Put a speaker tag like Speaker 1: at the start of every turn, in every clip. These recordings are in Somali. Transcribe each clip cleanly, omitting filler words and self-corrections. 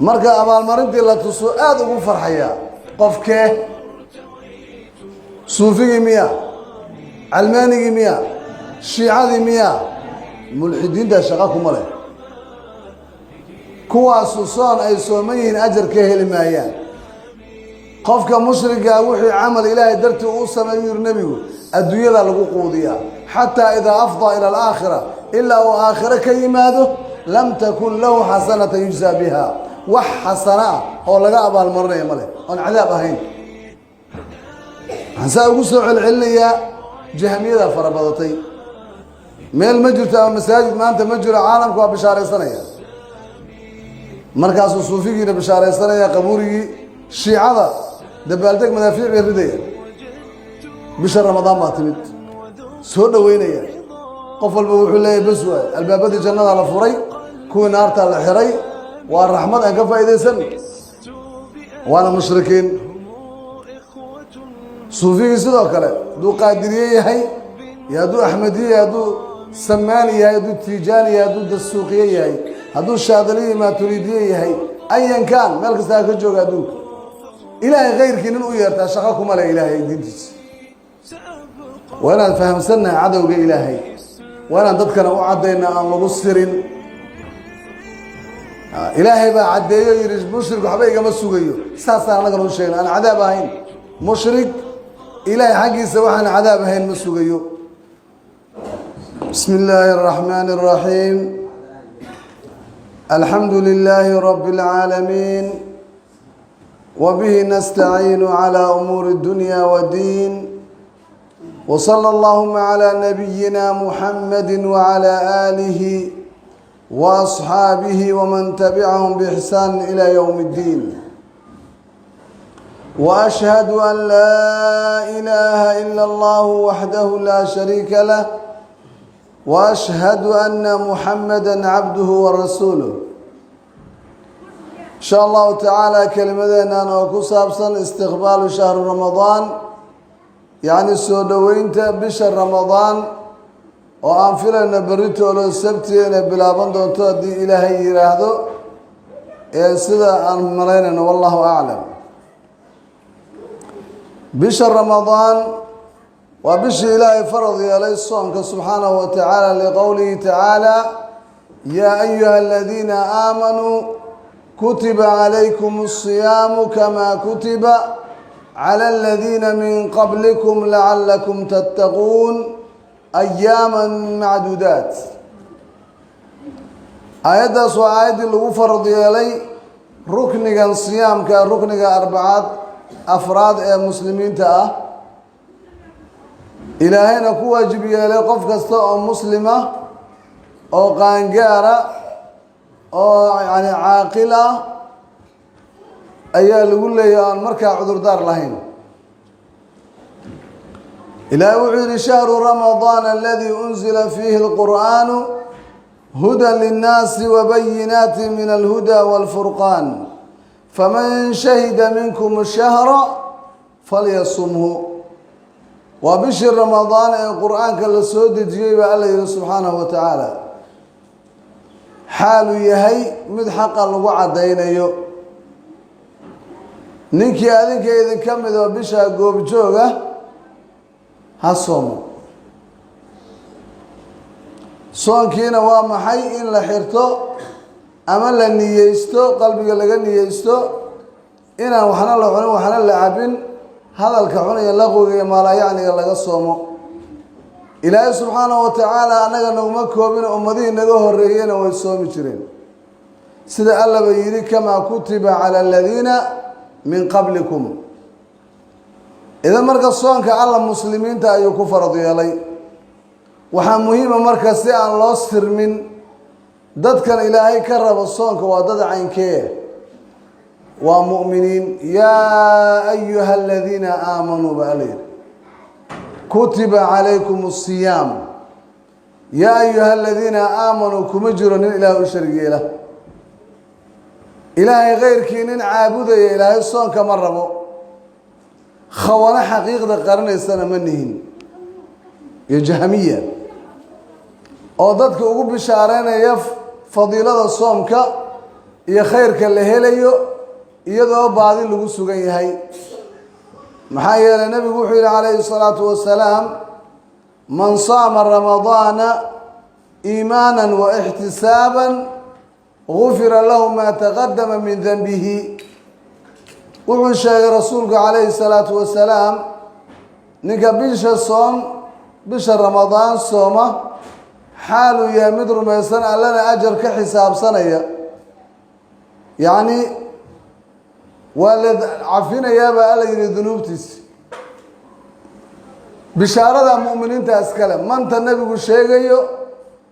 Speaker 1: marka abaalmarintii la tuso aad ugu farxaya qofkee suufigii miya calmaanigii miya shiicadii miya mulxidiinta shaqo kuma leh kuwaasu soon ay sooman yihiin ajar ka heli maayaan qofka mushriga wixii camal ilaahay dartii uu sameeyo yiri nabigu adduunyada lagu quudiyaa xataa idaa afdaa ila alaakhira ilaa uu aakhira ka yimaado lam takun lahu xasanata yujzaa biha wax xasana oo laga abaalmarinayo male oon cadaab ahayn waxaan ugu soo celcelinayaa jahmiyada farabadatay meel ma jirto ama masaajid maanta ma jiro caalamku waa bishaaraysanaya markaasuu suufigiina bishaaraysanaya qabuurigii shiicada dabaaldeg madaafiic bay ridaya bisha ramadaan baa timid soo dhaweynaya qof walba wuxuu leeyahay bas waay albaabadii jannada la furay kuwii naarta la xiray waa raxmad aan ka faa'iidaysan waana mushrikiin suufigii sidoo kale hadduu qaadiriye yahay iyo hadduu axmediye yahay hadduu samaani yahay hadduu tiijaani yahay hadduu dasuuqiye yahay hadduu shaadiliye maaturiidiye yahay ayan kaan meel kasta ha ka jooga adduunka ilaahay khayrkii nin u yeertaa shaqo kuma leh ilaahay diintiisa waa inaan fahamsannahay cadowga ilaahay waa inaan dadkana u caddayna aan lagu sirin ilaahay baa caddeeyo yidhi mushrik waxba igama sugayo saasaan annagana u sheegna aan cadaab ahayn mushrik ilaahay xaggiisa waxaan cadaab ahayn ma sugayo bismi illaahi araxmaani araxiim alxamdu lilaahi rabbi alcaalamiin وبه نستعين على أمور الدنيا والدين وصلى اللهم على نبينا محمد وعلى آله وأصحابه ومن تبعهم بإحسان إلى يوم الدين وأشهد أن لا إله إلا الله وحده لا شريك له وأشهد أن محمدا عبده ورسوله إن شاء الله تعالى كلمتنا أنا وكسابسا استقبال شهر رمضان يعني السودوين بشهر رمضان وأنفلنا بريتو لو السبتين بلا بندو تودي إلهي يراهدو سيدا أن مرينا والله أعلم بشهر رمضان وبشهر إلهي فرض عليه الصوم سبحانه وتعالى لقوله تعالى يا أيها الذين آمنوا كتب عليكم الصيام كما كتب على الذين من قبلكم لعلكم تتقون أياما معدودات آيات وآيات اللي فرض علي ركن الصيام كركن أربعة أفراد مسلمين تأه إلهينا كواجب يلي قف كستاء مسلمة أو قانقارة oo yani caaqila ayaa lagu leeyahay aan markaa cudurdaar lahayn ilaahay wuxuu yidhi shahru ramadaan aladii unzila fiihi alqur'aanu hudan linnaasi wabayinaati min alhuda waalfurqaan faman shahida minkum shahra falyasumhu waa bishii ramadaan ee qur'aanka la soo dejiyey baa alla yidhi subxaanahu wa tacaala xaalu yahay mid xaqa lagu caddaynayo ninkii adinka idinka mid oo bishaa goobjooga ha soomo soonkiina waa maxay in la xirto ama la niyeysto qalbiga laga niyeysto inaan waxna la cunin waxna la cabin hadalka cunaya laqwiga iyo maalayacniga laga soomo ilaahay subxaanahu wa tacaala annaga naguma koobin ummadihii naga horreeyeyna way soomi jireen sida allaba yidhi kamaa kutiba cala aladiina min qablikum idan marka soonka alla muslimiinta ayuu ku farad yeelay waxaa muhiima marka si aan loo sirmin dadkan ilaahay ka rabo soonka waa dad caynkee waa mu'miniin yaa ayuha aladiina aamanuu ba alla yidhi كتب عليكم الصيام يا أيها الذين آمنوا كمجروا إله الشرق له إلهي غير كينين عابد يا إلهي الصون كمربو خوانا حقيقة قرن السنة منهن يا جهمية أو ضدك أقول بشعرين يف فضيلة الصوم iyo khayrka la helayo iyadoo baadi lagu sugan yahay maxaa yeelay nabigu wuxuu yidhi calayhi salaatu wasalaam man saama ramadaana iimaanan wa ixtisaaban gufira lahu maa taqadama min denbihi wuxuu sheegay rasuulku calayhi salaatu wasalaam ninka bisha ramadaan sooma xaaluu yahay mid rumaysan allana ajar ka xisaabsanaya yacni waa la cafinayaabaa alla yidhi dunuubtiisi bishaarada mu'miniinta iskale manta nebigu sheegayo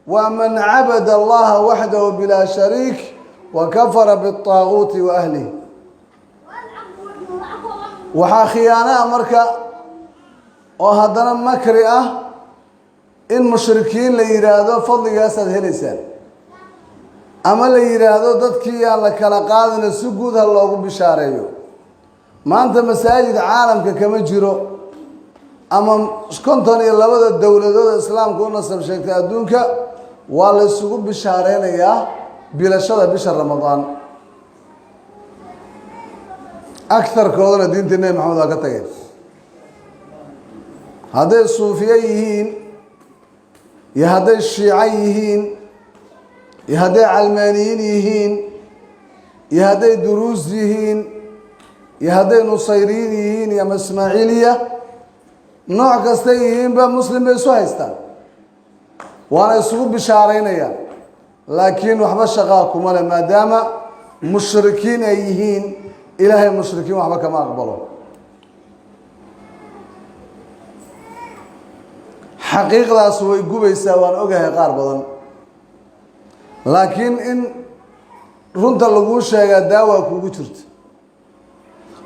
Speaker 1: waa man cabada allaha waxdahu bilaa shariik wa kafara biالطaaguuti wa ahlihi waxaa khiyaanaha marka oo haddana makri ah in mushrikiin la yidhaahdo fadligaasaad helaysaan ama la yidhaahdo dadkii aan la kala qaadina si guud ha loogu bishaareeyo maanta masaajid caalamka kama jiro ama 52 dowladooda islaamka u nasab sheegtay adduunka waa la isugu bishaareynayaa bilashada bisha ramadaan agtarkoodana diinta nebi maxamed waa ka tageen hadday suufiye yihiin iyo hadday shiico yihiin iyo hadday calmaaniyiin yihiin iyo hadday duruus yihiin iyo hadday nusayriyiin yihiin iyo ama ismaaciiliya nooc kasta yihiinba muslim bay isu haystaan waana isugu bishaareynayaan laakiin waxba shaqaa kuma leh maadaama mushrikiin ay yihiin ilaahay mushrikiin waxba kama aqbalo xaqiiqdaas way gubaysaa waan ogahay qaar badan laakiin in runta laguu sheegaa daawaa kuugu jirta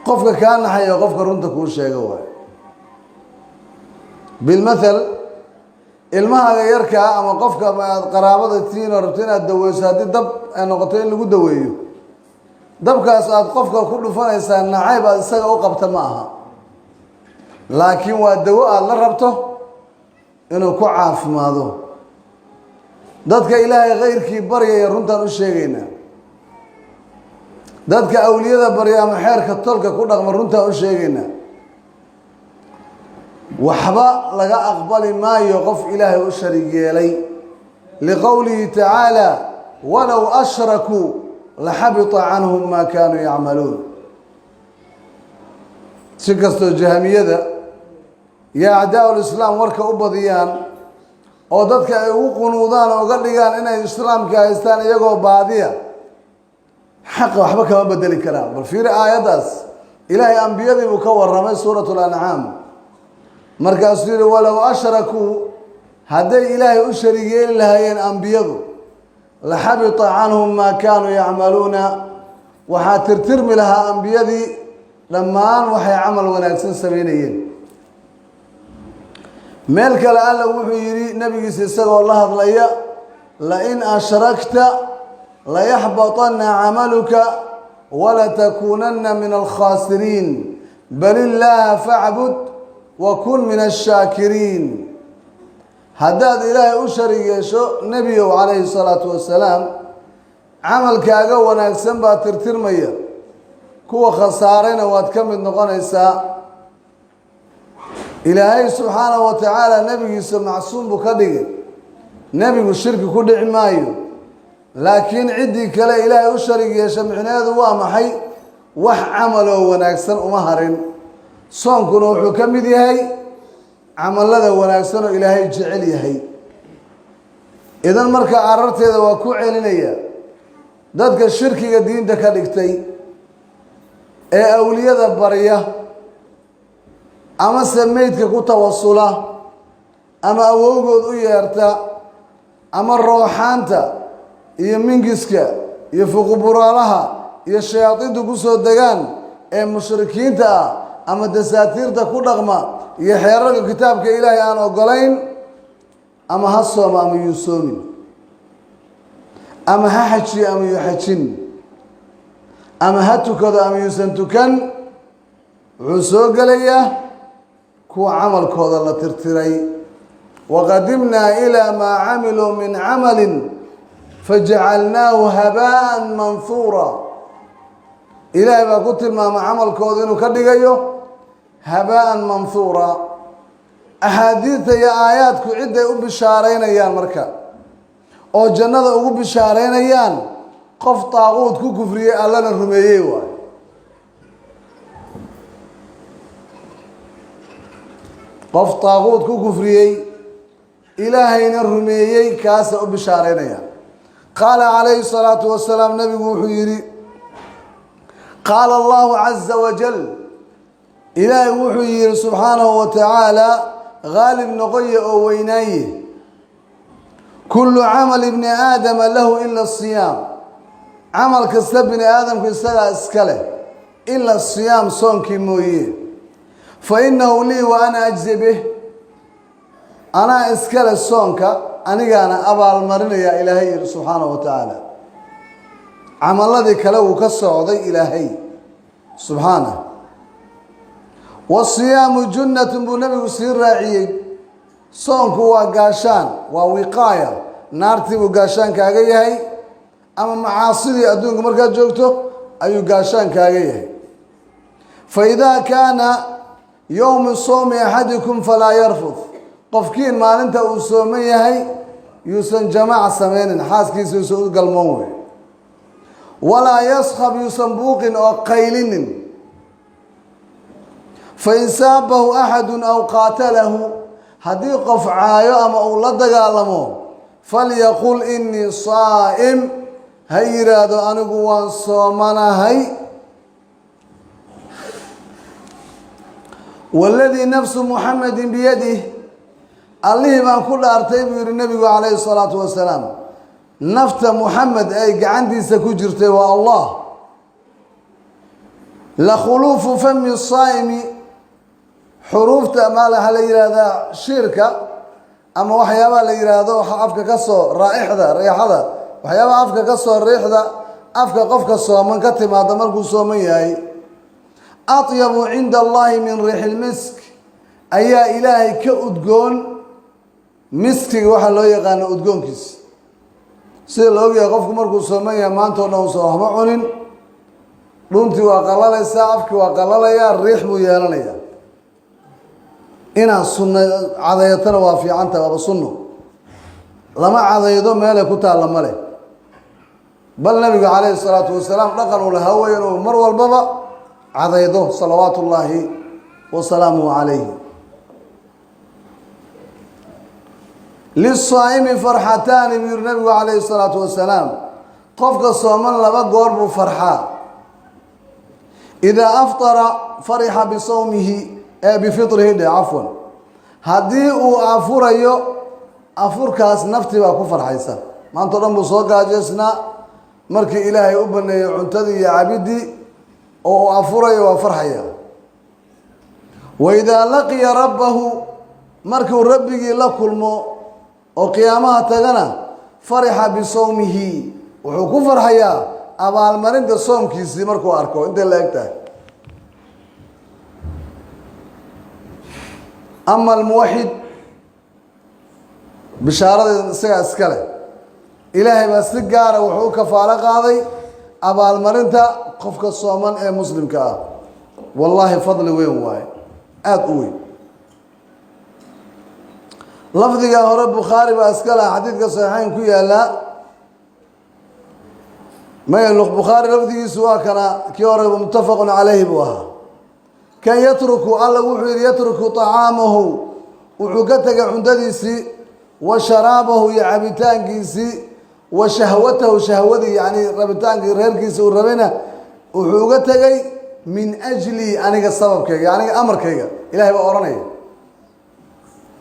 Speaker 1: qofka kaa naxaya qofka runta kuu sheega waayo bilmathal ilmahaaga yarkaa ama qofka aad qaraabada tiin oo rabto inaad daweyso haddii dab ay noqoto in lagu daweeyo dabkaas aad qofka ku dhufanaysaa nacayb aad isaga u qabta ma aha laakiin waa dawo aada la rabto inuu ku caafimaado dadka ilaahay khayrkii baryaya runtaan u sheegaynaa dadka awliyada barya ama xeerka tolka ku dhaqma runtaan u sheegaynaa waxba laga aqbali maayo qof ilaahay u sharig yeelay liqowlihi tacaala walow ashrakuu laxabita canhum maa kaanuu yacmaluun si kastoo jahamiyada iyo acdaa lislaam warka u badiyaan oo dadka ay ugu qunuudaan oo uga dhigaan inay islaamka haystaan iyagoo baadiya xaqa waxba kama bedeli karaan bal fiiri aayaddaas ilaahay ambiyadii buu ka warramay suurat lancaam markaasuu yihi walow ashrakuu hadday ilaahay u sharig yeeli lahaayeen ambiyadu laxabita canhum maa kaanuu yacmaluuna waxaa tirtirmi lahaa ambiyadii dhammaan waxay camal wanaagsan samaynayeen meel kale alla wuxuu yidhi nabigiisa isagoo la hadlaya lain ashrakta layaxbaطana camaluka walatakuunana min alkhaasiriin bal illaaha facbud wakun min ashaakiriin haddaad ilaahay u sharig yeesho nebiyow calayhi salaatu wasalaam camalkaaga wanaagsan baa tirtirmaya kuwa khasaarayna waad ka mid noqonaysaa ilaahay subxaanahu wa tacaala nebigiisa macsuum buu ka dhigay nebigu shirki ku dhici maayo laakiin ciddii kale ilaahay u sharig yeesha micnaheedu waa maxay wax camaloo wanaagsan uma harin soonkuna wuxuu ka mid yahay camalada wanaagsan oo ilaahay jecel yahay idan marka ararteeda waa ku celinaya dadka shirkiga diinta ka dhigtay ee awliyada barya ama se meydka ku tawasula ama awowgood u yeerta ama rooxaanta iyo mingiska iyo fuquburaalaha iyo shayaadiintu ku soo degaan ee mushrikiinta ah ama dasaatiirta ku dhaqma iyo xeerarka kitaabka ilaahay aan ogolayn ama ha sooma ama yuu soomin ama ha xajiyo ama yuu xajin ama ha tukado ama yuusan tukan wuxuu soo gelayaa kuwa camalkooda la tirtiray waqadimnaa ilaa maa camiluu min camalin فجعلناه هباء منثورا إلهي ما قلت ما عمل كودين كدغيو هباء منثورا أحاديث يا آيات كعدة وبشارين أيام مركا أو جنة وبشارين أيام قف طاغوت كفري الله الرميي قف طاغوت كفري إلهينا الرميي كاس وبشارين أيام قال عليه الصلاة والسلام نبي وحيري قال الله عز وجل إلهي وحيري سبحانه وتعالى غالب نقي أو وينايه كل عمل ابن آدم له إلا الصيام عمل كسب ابن آدم كسلا اسكله إلا الصيام صوم كمويه فإنه لي وأنا أجزي به أنا اسكال الصومك أنا أبا المرن يا إلهي سبحانه وتعالى عمل الذي كلو كالصعودي إلهي سبحانه والصيام جنة بنبي سير راعي صومك هو قاشان ووقاية نارتي وقاشان كاغيهي أما معاصري أدونك مركز جوكتو أي قاشان كاغيهي فإذا كان يوم الصوم أحدكم فلا يرفض قفكين ما أنت أصومي هي يوسن جماعة سمين حاسكيس يوسن قلموه ولا يصخب يوسن بوق أو قيلن فإن سابه أحد أو قاتله هدي قف عايو أما أولاد قالمو فليقول إني صائم هي رادو أنقوان صومنا هي والذي نفس محمد بيده الله ما كل أرتيب النبي عليه الصلاة والسلام نفت محمد أي عندي سكجرته والله لخلوف فم الصائم حروف تأمال على هذا شركة أما وحيابا ليرادو أفك كسو رائحة ريحة وحيابا أفك كسو الريحة أفك قفك الصومن كتم هذا مرقو صومي أطيب عند الله من ريح المسك أي إلهي كأدقون مسكي waxa loo yaqaan udgoonkiis sida loo yahay qofku markuu soomeeyo maanta oo soo hama cunin dhunti waa qalalaysa afki waa qalalaya riix buu yeelanaya ina sunna cadayatana waa fiicanta waa sunno lama cadaydo meel ku taala male bal nabiga kaleey salaatu wasalaam dhaqan uu lahaa weeyno mar walbaba cadaydo salawaatullaahi wa salaamu alayhi للصائم فرحتان من النبي عليه الصلاة والسلام قفك الصومان لبا قرب فرحا إذا أفطر فرح بصومه بفطره عفوا هدي أفور أيو أفور كاس نفتي وأكو فرحيسا ما أنت رمو صوقا جسنا مركي إلهي أبني عنتدي يا عبدي أو أفور أيو وفرحيا وإذا لقي ربه مركي ربي لكلمو وقيامها تغنى فرح بصومه وحكو فرحيا أبا المرين ده صوم كيسي مركو أركو انت اللي اكتاه أما الموحد بشارة سيئة اسكاله إلهي بس لقاره وحكو كفالة قاضي أبا المرين ده قفك الصومان اي مسلم كاه والله فضل وين واي أدوي لفظي هو البخاري بأسكالها حديث صحيحين كويا لا ما يلوخ بخاري لفظي سواء كان كيوري متفق عليه بوها كان يترك الله وحير يترك طعامه وحقتك عندديسي وشرابه يعبتان كيسي وشهوته شهوتي يعني ربتان غير كيسي والربنا وحقتك من أجلي أنا السبب كي يعني أمر كي إلهي بأوراني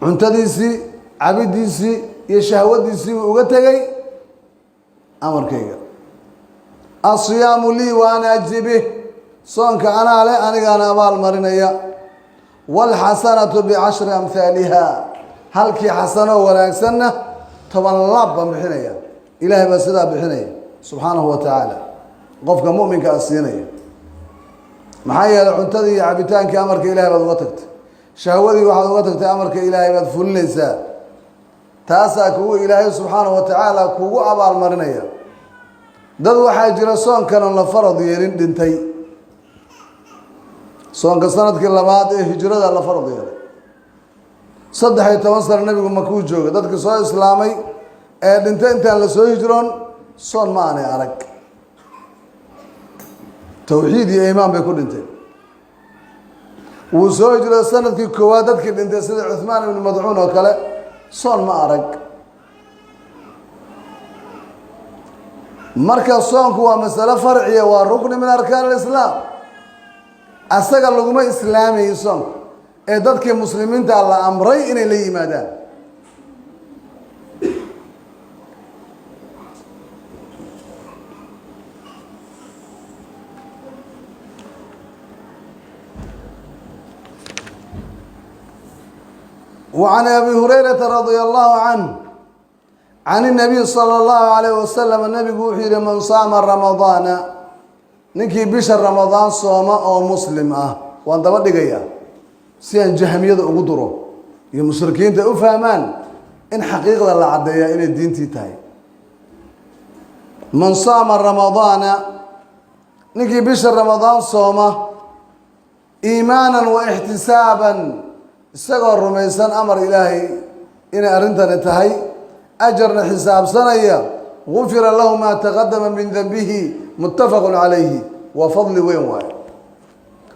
Speaker 1: cuntadiisi cabidiisi iyo shahwadiisi uga tagay amarkayga asiyaamu li wa ana ajzibi soonka ana le aniga abaal marinaya wal hasanatu bi 10 amthaliha halki hasano wanaagsanna toban laab bixinaya ilaahay ba sida bixinaya subhanahu wa ta'ala qofka mu'minka asiinaya maxay yeelay cuntadii iyo cabitaanka amarka ilaahay baad uga tagtay شهوتي واحد وقتك أمرك إلهي بدفلنسا taasaa kugu ilaahay subxaanahu wa tacaala kugu abaalmarinaya. dad waxaa jira soonkanan la farad yeelin dhintay. soonka sanadkii labaad ee hijrada la farad yeelay 13 sano nabigu makuu jooga. dadkii soo islaamay ee dhintay intaan la soo hijroon soon ma aanay arag. tawxiid iyo iimaan bay ku dhinteen. wuu soo hijrooday sanadkii koowaad dadkii dhintay sida Cuthmaan ibn Madcuun oo kale soon ma arag. marka soonku waa mas'alo farciya, waa rukni min arkaan al-islaam. asaga laguma islaamayn soonku ee dadkii muslimiinta la amray inay la yimaadaan. وعن أبي هريرة رضي الله عنه عن النبي صلى الله عليه وسلم النبي يقول من صام رمضان نكي بشر رمضان صوم أو مسلم وأنت بدقيا سيان جهمية أقدره يا مشركين تفهمان إن حقيقة الله عديا إن الدين تيتاي. من صام رمضان نكي بشر رمضان صوم إيمانا واحتسابا isagoo rumaysan amar ilaahay inay arrintani tahay ajarna xisaabsanaya gufira lahu maa taqadama min danbihi muttafaqun calayhi. waa fadli weyn waay,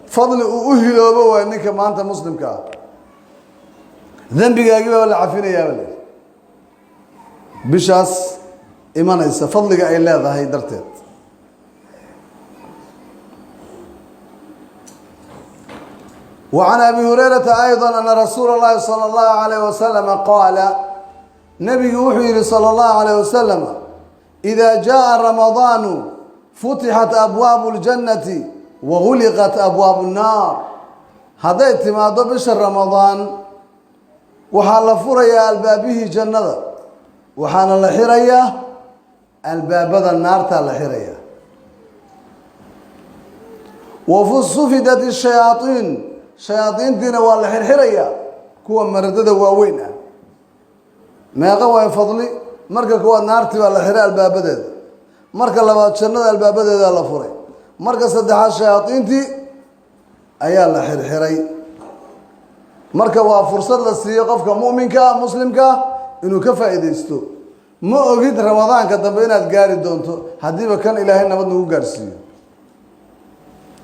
Speaker 1: fadli uu u hiloobo waay ninka maanta muslimka ah. dembigaagii baa la cafinayaaba le bishaas imanaysa fadliga ay leedahay darteed. وعن أبي هريرة أيضا أن رسول الله صلى الله عليه وسلم قال نبي وحي صلى الله عليه وسلم إذا جاء رمضان فتحت أبواب الجنة وغلقت أبواب النار. هذا اعتماد بشر رمضان وحال فريا البابه جنة وحال الحرية الباب النار تالحرية. وصفدت الشياطين شياطين دينا والله حرحرية كوا مردده واوينه ما قوى فضلي مركا كوا نار تبع الحراء البابدد مركا لباد جنده البابدد لا فري مركا صدح الشياطين تي ايا لا حرحري مركا وا فرصه لا سيو قفكا مؤمنكا مسلمكا انو كفايديستو ما اوغيد رمضان كدب inaad gaari doonto hadiiba kan ilaahay nabad nagu gaarsiiyo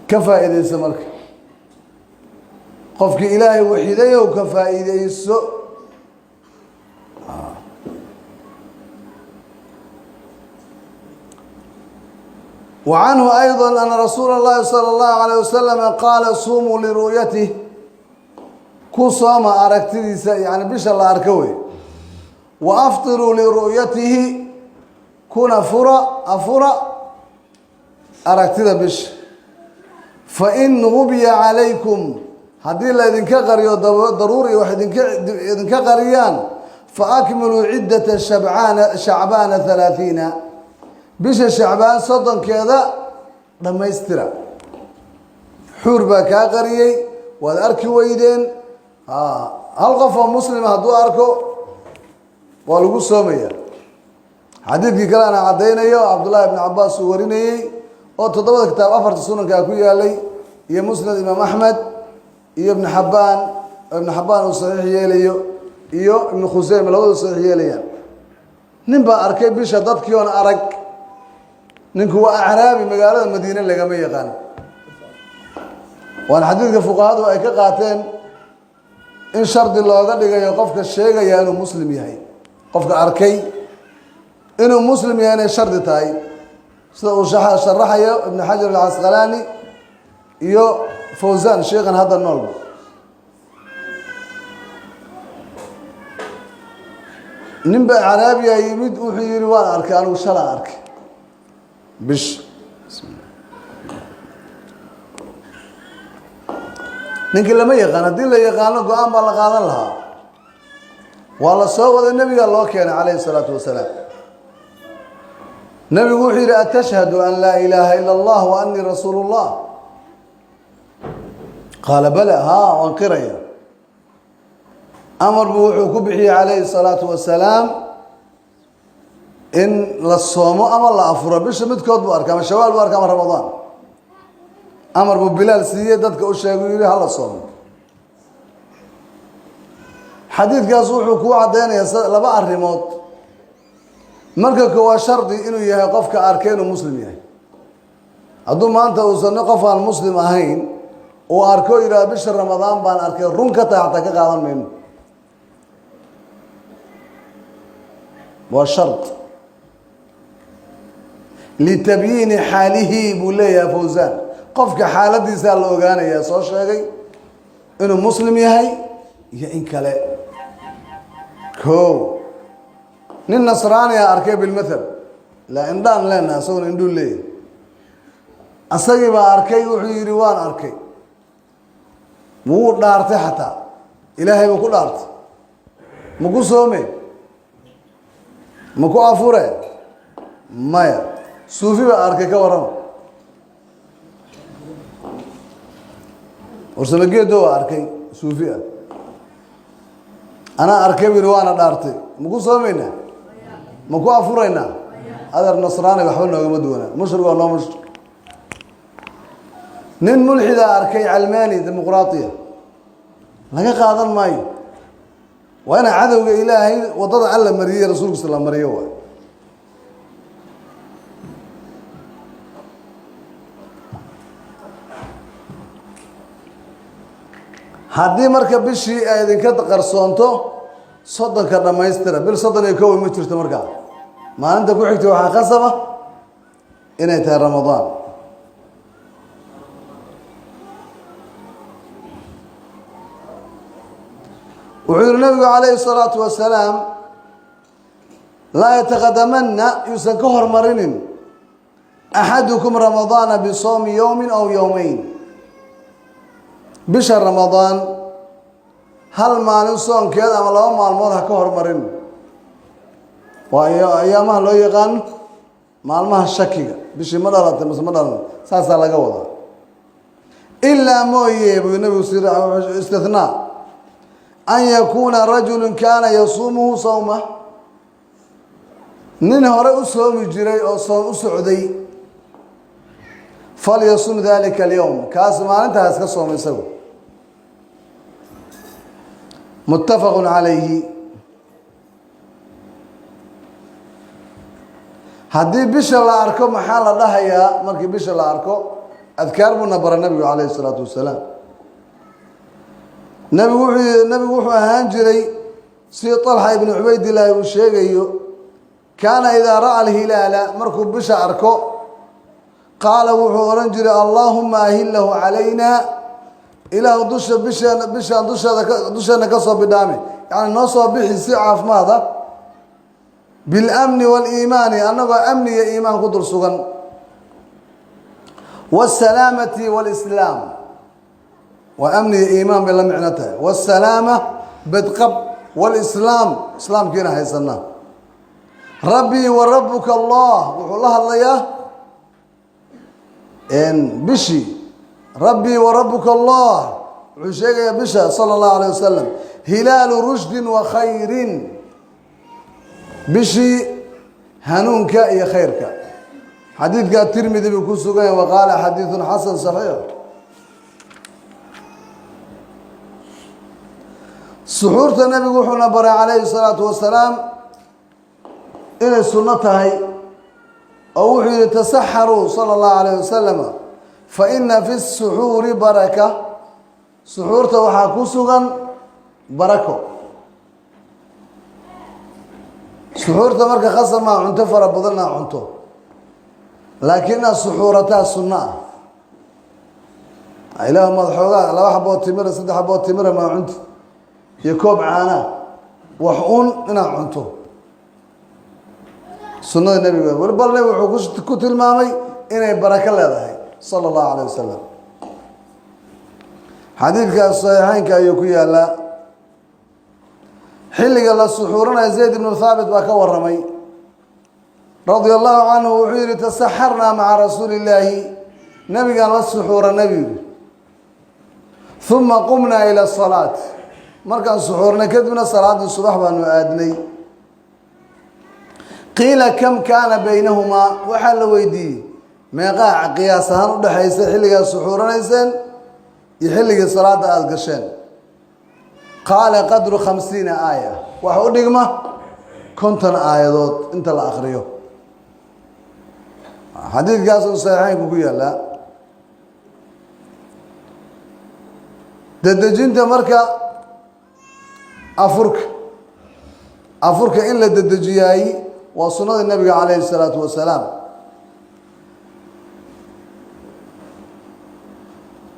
Speaker 1: كفايديس مركا قفك إلهي وحيديه وكفايديس. وعنه أيضا أن رسول الله صلى الله عليه وسلم قال صوموا لرؤيته كصوم أركتديس يعني بش الله أركوي وأفطروا لرؤيته كنا أفرا أركتد بش فإن غبي عليكم هذه اللي إذن كقريو ضروري واحد إذن كقريان فأكملوا عدة شعبان 30 بش شعبان صدن كذا لما يسترى حربة كقريي والأرك ويدين هل غفا مسلم هدو أركو والغو سومية حديث كلانا عدينا يو عبد الله بن عباس وريني oo 7 kitaab 4 sunanka ku yaalay iyo musnad imam ahmed iyo ibn habban oo sahih yeelayo iyo ibn khusayma labada sahih yeelayaan. nin baa arkay bisha dadkii oo arag ninku waa acraabi magaalada madiina laga ma yaqaan. waan xadiidka fuqahaadu ay ka qaateen in shardi looga dhigayo qofka sheegaya inuu muslim yahay. qofka arkay inuu muslim yahay shardi tahay sida uu sharaxayo ibn Hajar al-Asqalani iyo Fawzan sheekhan hadda nool. nin baa Carabiya yimid wuxuu yiri waan arkay anigu shala arkay bish ninkii lama yaqaan hadii la yaqaano go'aan baa la qaadan lahaa. waa la soo wada nabiga loo keenay calayhi salaatu wasalaam. نبي وحير أتشهد أن لا إله إلا الله وأني رسول الله قال بلى ها وانقريا أمر بوحو كبحي عليه الصلاة والسلام إن للصوم أمر لا أفر بش متكود بأركام الشوال بأركام رمضان أمر ببلال سيدتك أشياء يقول هلا الصوم حديث قاسوحو كو عدين لبا الريموت مركك هو شرطي إنه يقفك أركان مسلم يعني أدو ما أنت وصلنا قفا المسلم أهين وأركو إلى بشر رمضان بان أركان رنكة تعتك قادم منه والشرط لتبيين حاله بولي يا فوزان قفك حالتي سال لوغانا يا سو شيغي انه مسلم يحي يا ان كلا كو نين نصراني اركي بالمثل لا اندان لنا سون اندو لي اسغي با اركي وحو يري وان اركي مو دارتي حتى الهي بكو دارت مكو سومي مكو عفوره مايا صوفي باركي كورم ورسمجي دو اركي صوفي انا اركي بيروانا دارتي مكو سومينا مكو عفورينا هذا النصراني وحول نوغما دونا مشرق ولا مشرق نين ملحد اركي علماني ديمقراطيه laga qaadan maayo وانا عدو الهي وضد على مريه رسولك صلى الله عليه وسلم haddii marka bishii ay idinka qarsoonto soddonka dhamaystira bil soddon iyo kow ma jirto markaa maalinta ku xigta waxaa qasaba inay tahay ramadaan wuxuu yiri nabigu calayhi salaatu wasalaam laa yataqadamanna yuusan ka hormarinin axadukum ramadaana bisawmi yowmin aw yowmayn bisha ramadaan hal maalin soonkeed ama laba maalmood ha ka hormarin waayo ayaamaha loo yaqaan maalmaha shakiga bishii ma dhalatay mise ma dhalan saasaa laga wadaa ilaa mooye buu nabigu sir istithnaa an yakuuna rajulun kaana yasuumuhu sawma nin hore u soomi jiray oo soom u socday falyasum dalika alyawm kaas maalintaas ka soomay isagu متفق عليه هدي بش الله أركو محل الله يا مركي بش الله أركو أذكار من نبر النبي عليه الصلاة والسلام نبي وحي هانجري سي طلحة بن عبيد الله والشيخ كان إذا رأى الهلال مركو بش أركو قال وحي رنجري اللهم أهله علينا إله دوش دوشنا كصوب بدامي يعني نصوب بحسي عاف ماذا بالأمن والإيمان أنه أمن يا إيمان قدر سغن والسلامة والإسلام وأمن يا إيمان بلا معنته والسلامة بدقب والإسلام إسلام كنا هيسنا ربي وربك الله وحولها الله يا إن بشي ربي وربك الله عشيق يا بشا صلى الله عليه وسلم هلال رشد وخير بشي هنونك يا خيرك حديث قال الترمذي بكل سجن وقال حديث حسن صحيح سحورة النبي وحنا برا عليه الصلاة والسلام إلى السنة هي أو يتسحروا صلى الله عليه وسلم فإن في السحور بركة سحورته وحاكوسغا بركة سحورته مركة خاصة ما عنته فربضلنا عنته لكن سحورتها سنة إله مضحوغا لو حبوت تمرة سد حبوت تمرة ما عنت يكوب عانا وحقون إنا عنته سنة النبي والبرلي وحقوش تكوت المامي إنا بركة الله صلى الله عليه وسلم حديث الصحيحين كايوكيا لا حلق الله سحورنا زيد بن ثابت وكور رمي رضي الله عنه وحير تسحرنا مع رسول الله نبي قال السحور النبي ثم قمنا إلى الصلاة مركان سحورنا كدبنا صلاة الصبح بانو آدني قيل كم كان بينهما وحل ويدي ما قاع قياسهان ودحيس حلقة سحورنا يسن يحلق صلاة القشان قال قدر 50 آية وحود دقمة كنتن آية دوت انت الآخريو حديث قاسم صحيحين كوكويا لا ددجين تمركا أفرك إلا ددجياي وصناد النبي عليه الصلاة والسلام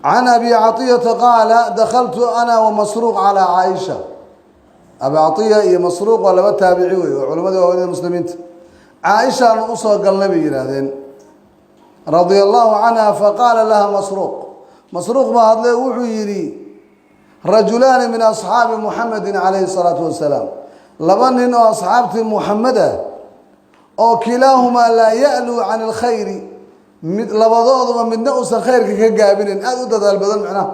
Speaker 1: عن أبي عطية قال دخلت أنا ومسروق على عائشة أبي عطية هي مسروق ولا بتابعي وعلماء المسلمين عائشة أن أصدق النبي هذين رضي الله عنها فقال لها مسروق ما هذا وحيري رجلان من أصحاب محمد عليه الصلاة والسلام لبن إنه أصحاب محمد أو كلاهما لا يألو عن الخير لبضوض من نقص الخير كجابين أدود هذا البدن معناه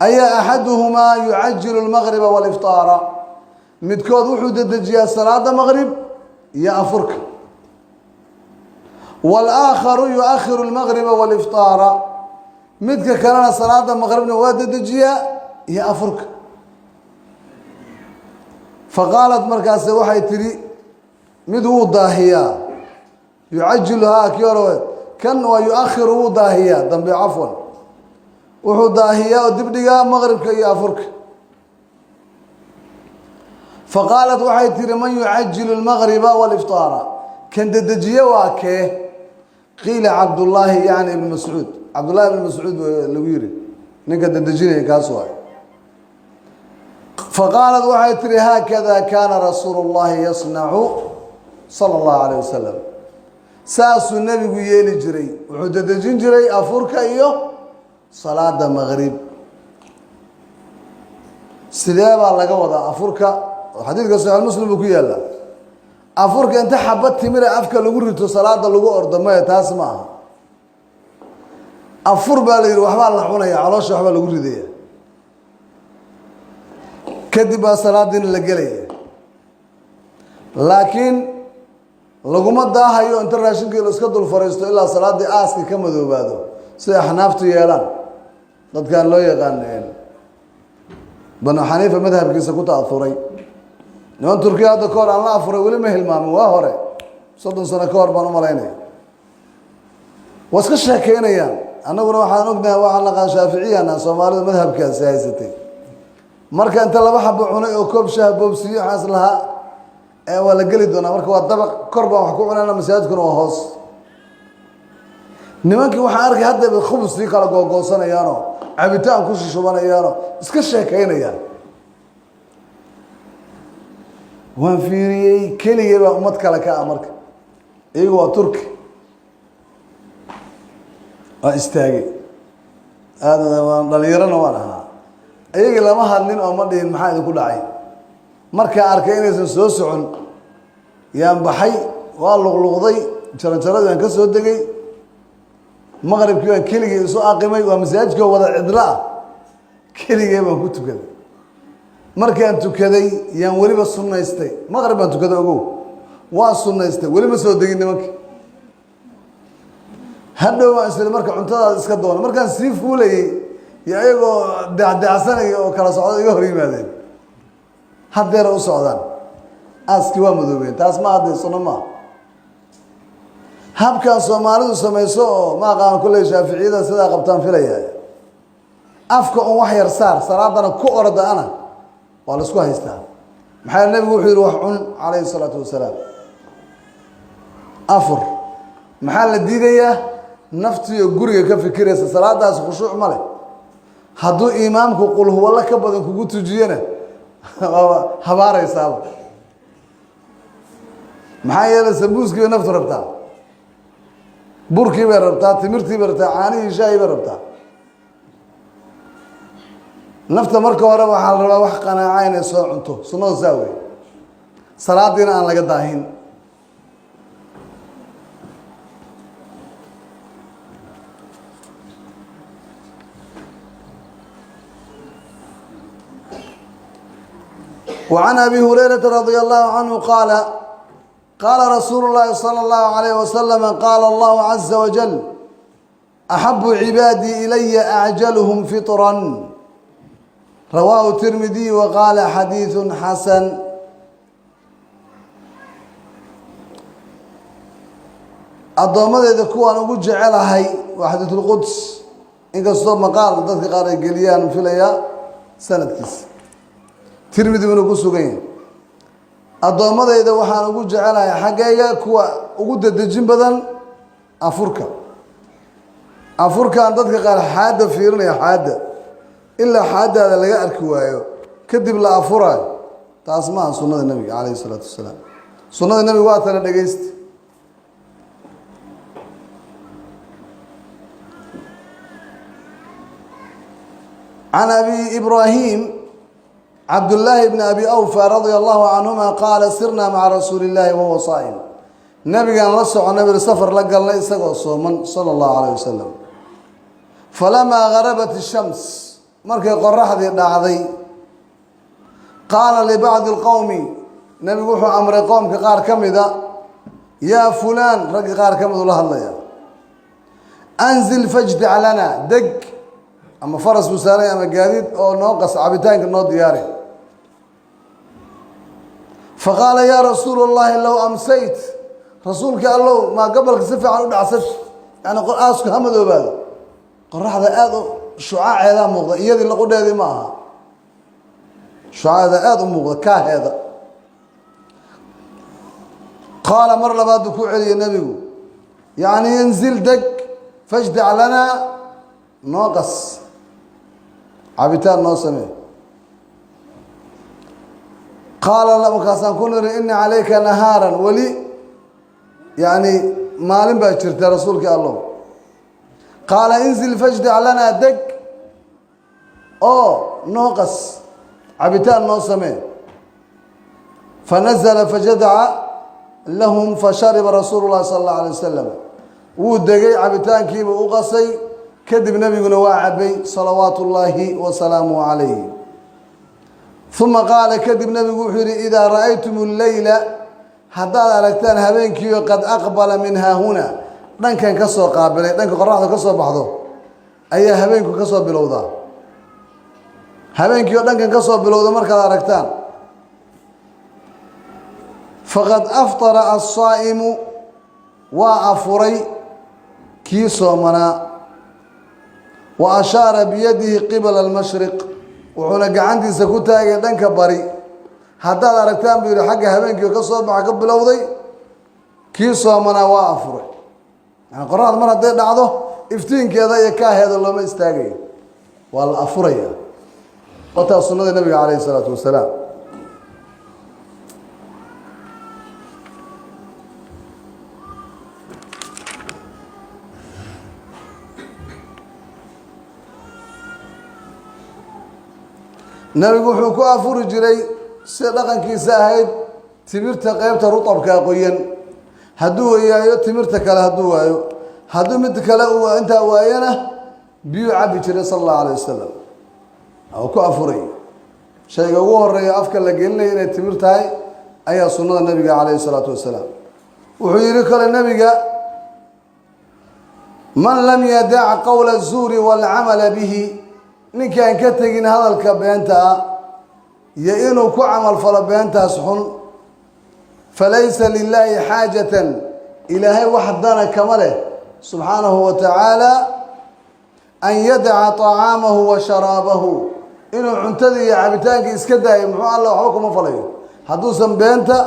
Speaker 1: أي أحدهما يعجل المغرب والإفطار متكود وحود الدجيا صلاة المغرب يا أفرك والآخر يؤخر المغرب والإفطار متك كان صلاة المغرب نواد الدجيا يا أفرك فقالت مركز وحي تري مدو ضاهية يعجلها كيورو كان ويؤخر ضاهية ذنب عفوا وحو ضاهية ودبدقا مغرب كي أفرك فقالت وحي تري من يعجل المغرب والإفطار كان الدجيا واكيه قيل عبد الله يعني ابن مسعود عبد الله بن مسعود لويري نقد الدجيني كاسوا فقالت وحي تري هكذا كان رسول الله يصنع صلى الله عليه وسلم ساس النبي يلي جري وحد الدجين جري أفرك إيوه صلاة المغرب سلام الله قوضا أفرك حديث صحيح المسلم بكي الله أفرك أنت حبت تمر أفك لغرته صلاة لغو أرض ما يتاسمعها أفر بالي وحبا الله حونا يا علاش وحبا لغرده كذب صلاة دين لقليه لكن لغما داهيو انت راشنك اسكا دول فريستو الا صلاه aaski ka madoobaado sida xanaaftu yeelan dadkan loo yaqaan banu xaniifa madhabkiisa ku taafuray niman turkiya hada koor aan la afuray wali ma hilmaamin waa hore 30 sano koor baan u maleynay waska sheekeynayaan anaguna waxaan ognahay waxaan la qaan shaafiiciyana Soomaalida madhabkaas haysatay marka inta laba xabo cunay oo koob shaah boobsiyo xaas laha ولا قلي دونا مركب الطبق قربة وحكوا أنا مساعد كانوا هوس نمانك وحارك هذا بالخبز في كلا قوسنا يانو عبيتان كوش شبانا يانو اسكش هكينا يانو وان فيري كلي يبقى أمت كلا كأمرك إيوه ترك استاجي هذا ضليرنا وانا إيه لما هالنين أمدين محايد كل عين marka arkay inaysan soo socon yaan baxay waa luqluqday jaranjaradaan ka soo degay maqribkii aan keligay soo aqimay waa masaajidka wada cidla keligay baan ku tukaday markaan tukaday yaan waliba sunnaystay maqrib baan tukaday ogow waa sunnaystay waliba soo degin nimankii hadhow waan isla marka cuntada iska doonay markaan sii fuulayay iyagoo dacdacsanay oo kala socdo iga hor yimaadeen هذا رأس عدن أسكوا مذوبين تاسمع هذا الصنما هب كان سومالو سميسو ما قام كل شافعي ذا سدا قبطان في ليه أفكا وحي رسار صراحة كأرد أنا ولا سكوا هيستان محل النبي وحي روح عليه الصلاة والسلام أفر محل الدينية نفتي يقولي كفي كريس صلاة خشوع ماله هدو إمامك قل هو الله كبدن كقول تجينا هبارة يساب محايا السبوسكي نفط ربطة بركي بربطة تمرتي بربطة عاني شاي بربطة نفط مركة ورا وحال ربا وحقنا عين سوء عنتو سنو ساوي صلاة دينا أنا لقد داهين وعن أبي هريرة رضي الله عنه قال قال رسول الله صلى الله عليه وسلم قال الله عز وجل أحب عبادي إلي أعجلهم فطرا رواه الترمذي وقال حديث حسن. الضمادة كوان ugu jecelahay وحدة القدس inkastoo maqaal dadka qaar ay geliyaan filaya sanadkiisa tirmidhi inuu ku sugan yahay adoomadayda waxaan ugu jecelahay xaggayga kuwa ugu dadajin badan afurkan dadka qaar xaada fiirinaya xaada ilaa xaadaada laga arki waayo kadib la afurayo taas ma sunnada nabiga calayhi salaatu wasalaam sunnada nabiga waa tan dhageysta عن أبي إبراهيم عبد الله بن أبي أوفى رضي الله عنهما قال سرنا مع رسول الله وهو صائم نبي قال نصع نبي السفر لقى الله يسقى صوما صلى الله عليه وسلم فلما غربت الشمس مركي قرح ذي دعضي قال لبعض القوم نبي وحو أمر قوم كقار كمذا يا فلان رقي قار كمذا الله الله يا أنزل فاجدع لنا دق أما فرس مساري أما قاديد أو ناقص عبتان كنو دياري فقال يا رسول الله لو أمسيت رسولك قال له ما قبلك سفع عن عسف يعني قل آسك همد وبال قرح هذا آذو شعاع هذا مغضى إيادي اللي قد هذه معها شعاع هذا آذو مغضى كاه هذا قال مر لبعد كوع علي النبي يعني ينزل دق فاجدع لنا ناقص عبتان نوسمه قال الله مكاسان كنر إن عليك نهارا ولي يعني مالين باكرت رسولك الله قال انزل فاجدع لنا دق ناقص عبتان نوسمه فنزل فجدع لهم فشرب رسول الله صلى الله عليه وسلم ودقي عبتان كيف وقصي كذب نبينا واعبي صلوات الله وسلامه عليه ثم قال كذب نبي وحري إذا رأيتم الليل حتى أركتان هبينكي قد أقبل منها هنا دان كان كسو قابلين دان قرأه كسو بحضه أي هبينكو كسو بلوضة هبينكي دان كان كسو بلوضة مركز أركتان فقد أفطر الصائم وأفري كيسو منا وأشار بيده قبل المشرق وحنا عندي سكوتا يدنك بري حتى أركتان بيقول حق هبينك يقصوا مع قبل أوضي كيسوا منا وافر يعني قرأت مرة دعوه افتين كذا يكاه هذا الله ما يستاقي والأفرية قطع سنة النبي عليه الصلاة والسلام nabigu wuxuu ku afuri jiray si dhaqankiisa ahayd timirta qaybta rutabka qoyan haduu waayo timirta kale haduu waayo haduu mid kale uu inta waayana biyo cabi jiray sallallahu alayhi wasallam oo ku afuray shayga ugu horeeya afka la gelinay inay timir tahay ayaa sunnada nabiga alayhi salatu wasallam wuxuu yiri kale nabiga man lam yada' qawla az-zuri wal 'amala bihi ninkaan ka tagin hadalka beenta iyo inuu ku amal falo beentaas xun falaysa lillahi haajatan ilaahay wahdana kamale subhanahu wa ta'ala an yad'a ta'amahu wa sharabahu inuu cuntada iyo cabitaanka iska daayo muxuu Allah wax kuma falayo haduusan beenta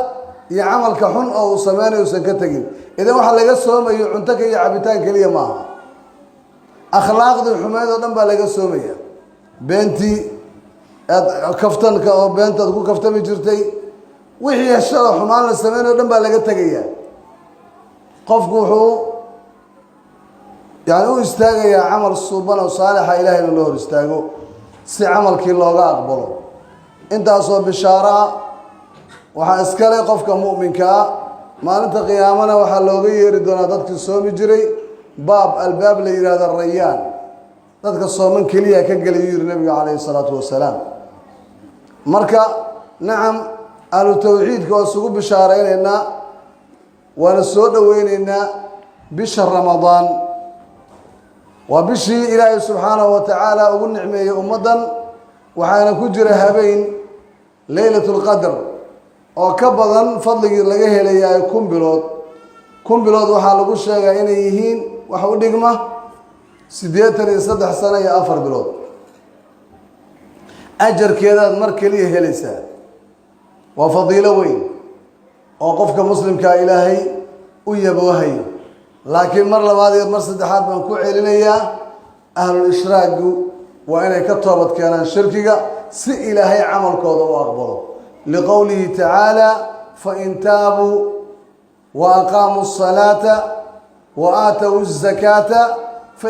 Speaker 1: iyo amalka xun oo sameeyo san ka tagin idan waxa laga soomayo cuntada iyo cabitaan kaliya ma aha akhlaaqda xumeedo dhan baa laga soomaya بنتي كفتن كأو بنت تقول كفتن بجرتي وحي الشرح حمان السمين ودم بالله تجيا قفقه يعني هو استاجي عمل الصوبان وصالح إله إلا الله استاجو سي عمل كي الله أقبله أنت أصوب بالشارع وحاسكالي قفك مؤمن كا ما أنت قيامنا وحلوغي يردون ضدك الصوم جري باب الباب لإرادة الريان dadka sooman kaliya ka galay yiri nabiga kaleey salaatu wasalaam marka nacam ahlu tawxiidka oo isugu bishaaraynaynaa waana soo dhoweynaynaa bisha ramadaan waa bishii ilaahay subxaanahu wa tacaala ugu nicmeeyey ummaddan waxaana ku jira habeen leylatulqadr oo ka badan fadligii laga helayaa 1000 bilood 1000 bilood waxaa lagu sheegaa inay yihiin wax u dhigma 83 sano iyo 4 bilood ajarkeedaad mar keliya helaysaa waa fadiilo weyn oo qofka muslimka ilaahay u yaboohayo laakiin mar labaad iyo mar saddexaad baan ku celinayaa ahlul ishraagu waa inay ka toobad keenaan shirkiga si ilaahay camalkooda u aqbalo liqowlihi tacaala fain taabuu wa aqaamuu الصalaata wa aatow الzakaata fa